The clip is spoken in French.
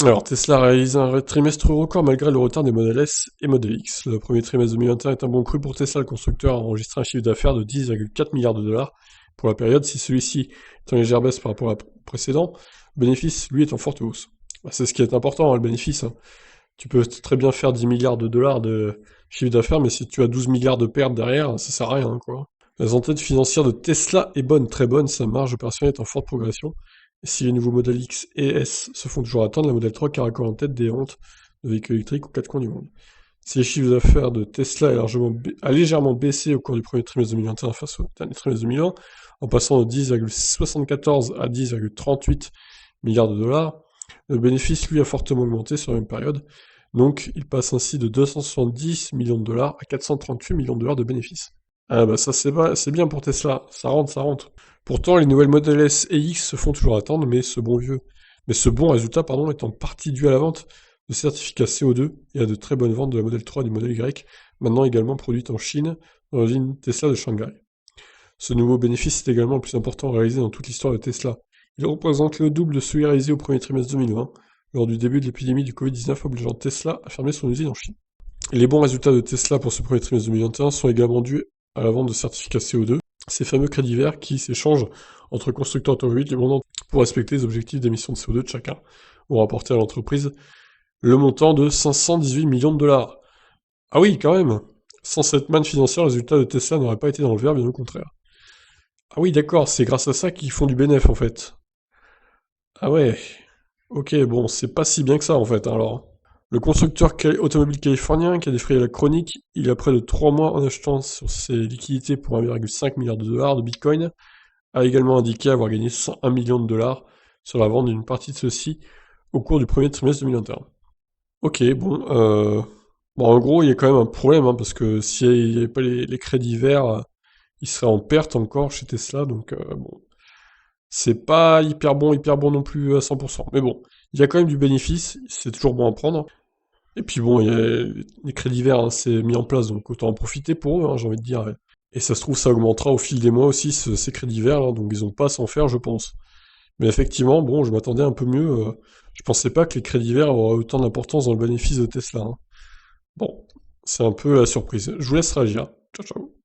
Alors, Tesla a réalisé un trimestre record malgré le retard des modèles S et Model X. Le premier trimestre 2021 est un bon cru pour Tesla. Le constructeur a enregistré un chiffre d'affaires de 10,4 milliards de dollars pour la période. Si celui-ci est en légère baisse par rapport au précédent, le bénéfice, lui, est en forte hausse. Bah, c'est ce qui est important, hein, le bénéfice, hein. Tu peux très bien faire 10 milliards de dollars de chiffre d'affaires, mais si tu as 12 milliards de pertes derrière, ça sert à rien, quoi. La santé financière de Tesla est bonne, très bonne, sa marge opérationnelle est en forte progression. Et si les nouveaux modèles X et S se font toujours attendre, la modèle 3 caracole en tête des ventes de véhicules électriques aux quatre coins du monde. Si les chiffres d'affaires de Tesla a légèrement baissé au cours du premier trimestre 2021 face au dernier trimestre 2020, en passant de 10,74 à 10,38 milliards de dollars, le bénéfice, lui, a fortement augmenté sur la même période. Donc, il passe ainsi de 270 millions de dollars à 438 millions de dollars de bénéfices. Ah bah ça c'est bien pour Tesla, ça rentre, ça rentre. Pourtant, les nouvelles Model S et X se font toujours attendre, mais ce bon résultat, pardon, est en partie dû à la vente de certificats CO2 et à de très bonnes ventes de la Model 3 et du Model Y, maintenant également produites en Chine, dans l'usine Tesla de Shanghai. Ce nouveau bénéfice est également le plus important réalisé dans toute l'histoire de Tesla. Il représente le double de celui réalisé au premier trimestre 2020, lors du début de l'épidémie du Covid-19 obligeant Tesla à fermer son usine en Chine. Et les bons résultats de Tesla pour ce premier trimestre 2021 sont également dus à la vente de certificats CO2, ces fameux crédits verts qui s'échangent entre constructeurs automobiles du monde entier pour respecter les objectifs d'émissions de CO2 de chacun, ont rapporté à l'entreprise le montant de 518 millions de dollars. Ah oui, quand même. Sans cette manne financière, le résultat de Tesla n'aurait pas été dans le vert, bien au contraire. Ah oui, d'accord, c'est grâce à ça qu'ils font du bénéf, en fait. Ah ouais, ok, bon, c'est pas si bien que ça, en fait, hein, alors. Le constructeur automobile californien, qui a défrayé la chronique, il a près de 3 mois en achetant sur ses liquidités pour 1,5 milliard de dollars de Bitcoin, a également indiqué avoir gagné 101 millions de dollars sur la vente d'une partie de ceux-ci au cours du premier trimestre 2021. Ok, bon, en gros, il y a quand même un problème, hein, parce que s'il n'y avait pas les crédits verts, il serait en perte encore chez Tesla, donc bon, c'est pas hyper bon non plus à 100%. Mais bon, il y a quand même du bénéfice, c'est toujours bon à prendre. Et puis bon, il y a les crédits verts, hein, c'est mis en place, donc autant en profiter pour eux, hein, j'ai envie de dire. Et ça se trouve, ça augmentera au fil des mois aussi, ces crédits verts, hein, donc ils ont pas à s'en faire, je pense. Mais effectivement, bon, je m'attendais un peu mieux. Je pensais pas que les crédits verts auraient autant d'importance dans le bénéfice de Tesla, hein. Bon, c'est un peu la surprise. Je vous laisse réagir. Ciao, ciao.